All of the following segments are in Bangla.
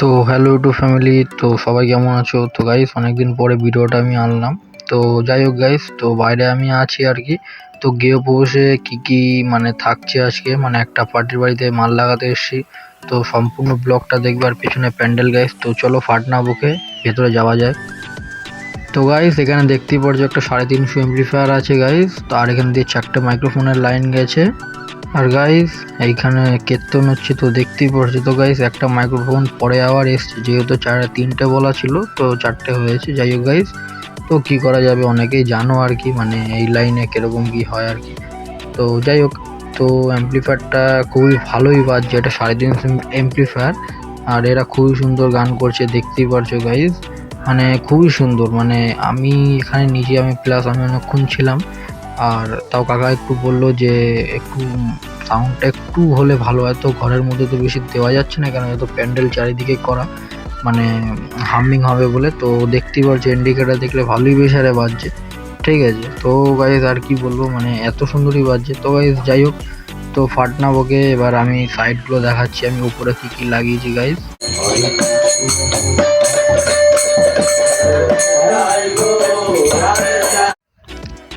তো হ্যালো ইউটিউব ফ্যামিলি, তো সবাই কেমন আছো? তো গাইস অনেকদিন পরে ভিডিওটা আমি আনলাম। তো যাই হোক গাইস, তো বাইরে আমি আছি আর কি। তো গৃহপ্রবেশে কি কি মানে থাকছে আজকে, মানে একটা পার্টির বাড়িতে মাল লাগাতে এসেছি। তো সম্পূর্ণ ব্লগটা দেখবে আর পেছনে প্যান্ডেল গাইস। তো চলো ফাট না বকে ভেতরে যাওয়া যায়। তো গাইস এখানে দেখতেই পারছো একটা 350 এমপ্লিফায়ার আছে গাইস। তো আর এখান দিয়ে 4টে মাইক্রোফোনের লাইন গেছে। আর গাইস এইখানে কীর্তন হচ্ছে, তো দেখতেই পারছো। তো গাইস একটা মাইক্রোফোন পরে আবার এসছে, যেহেতু 3টে বলা ছিল তো 4টে হয়েছে। যাই হোক গাইস, তো কি করা যাবে, অনেকেই জানো আর কি, মানে এই লাইনে কিরকম কি হয় আর কি। তো যাই হোক, তো অ্যাম্পলিফায়ারটা খুবই ভালোই বাজছে, এটা 3.5 এমপ্লিফায়ার। আর এরা খুবই সুন্দর গান করছে, দেখতেই পারছো গাইস, মানে খুবই সুন্দর। মানে আমি এখানে নিজে আমি অনেকক্ষণ ছিলাম। আর তাও কাকা একটু বললো যে একটু সাউন্ডটা একটু হলে ভালো হয়। তো ঘরের মধ্যে তো বেশি দেওয়া যাচ্ছে না, কারণ এত প্যান্ডেল চারিদিকে করা, মানে হামিং হবে বলে। তো দেখতেই পারছি ইন্ডিকেটার দেখলে ভালোই বেশারে বাজছে, ঠিক আছে। তো গাইজ আর কি বলবো, মানে এত সুন্দরই বাজছে। তো গাইজ যাই হোক, তো ফাটনা বকে এবার আমি সাইডগুলো দেখাচ্ছি, আমি উপরে কি কি লাগিয়েছি গাইজ।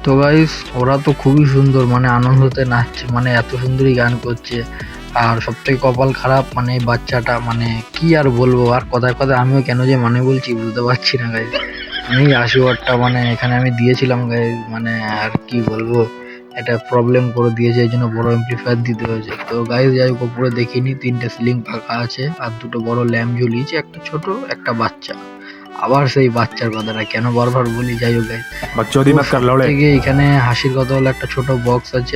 তো গাইস ওরা তো খুবই সুন্দর, মানে আনন্দতে নাচছে, মানে এত সুন্দরই গান করছে। আর সব থেকে কপাল খারাপ মানে এই বাচ্চাটা, মানে কি আর বলবো, আর কথায় কথায় আমিও কেন যে মানে বলছি বুঝতে পারছি না গাইস। আমি 80 ওয়াটটা মানে এখানে আমি দিয়েছিলাম গাইস, মানে আর কি বলবো, এটা প্রবলেম করে দিয়েছে, এই জন্য বড় এমপ্লিফায়ার দিতে হয়েছে। তো গাইস যাই হোক, উপরে দেখিনি 3টে সিলিং ফাঁকা আছে আর 2টো বড় ল্যাম্প ঝুলিয়েছে, একটা ছোট একটা বাচ্চা। আবার সেই বাচ্চার কথাটা কেন বারবার বলি, যাই হোক গাইস, থেকে এখানে হাসির কথা হলো একটা ছোট বক্স আছে।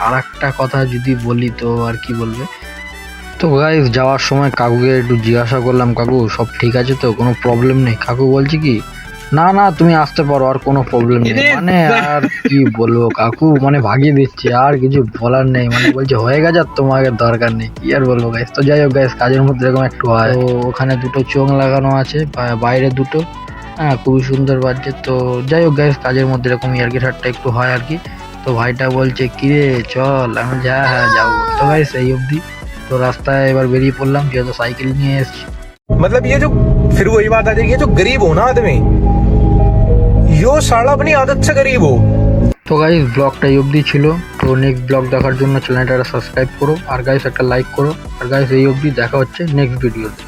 আর একটা কথা যদি বলি, তো আর কি বলবে, তো গাইস যাওয়ার সময় কাকুকে একটু জিজ্ঞাসা করলাম, কাকু সব ঠিক আছে তো, কোনো প্রবলেম নেই? কাকু বলছে কি, না না তুমি আসতে পারো, আর কোনো প্রবলেম নেই। মানে আর কি বলবো, কাকু মানে ভাগিয়ে দিচ্ছে, আর কিছু বলার নেই, মানে বলছে হয়ে গেছে আর তোমাকে দরকার নেই, কি আর বলবো গাইস। তো যাই হোক গাইস, কাজের মধ্যে এরকম একটু হয়। তো ওখানে 2টো চোঙ লাগানো আছে, বাইরে 2টো, হ্যাঁ খুবই সুন্দর বাজছে। তো যাই হোক গাইস, কাজের মধ্যে এরকম ইয়ার্কি ঠাট্টা একটু হয় আর কি। তো ভাইটা বলছে কিরে চল, আমি যা হ্যাঁ যাবো। তো গাইস এই অবধি। তো রাস্তায় এবার বেরিয়ে পড়লাম, যেহেতু সাইকেল নিয়ে এসছি। मतलब ये जो फिर वही बात आ जाएगी, ये जो गरीब हो ना आदमी, यो साला अपनी आदत से गरीब हो। তো গাইস ব্লগটা এই অবধি ছিল। তো নেক্সট ব্লগ দেখার জন্য চ্যানেলটা সাবস্ক্রাইব করো, আর গাইস একটা লাইক করো। আর গাইস এই অবধি, দেখা হচ্ছে নেক্সট ভিডিওতে।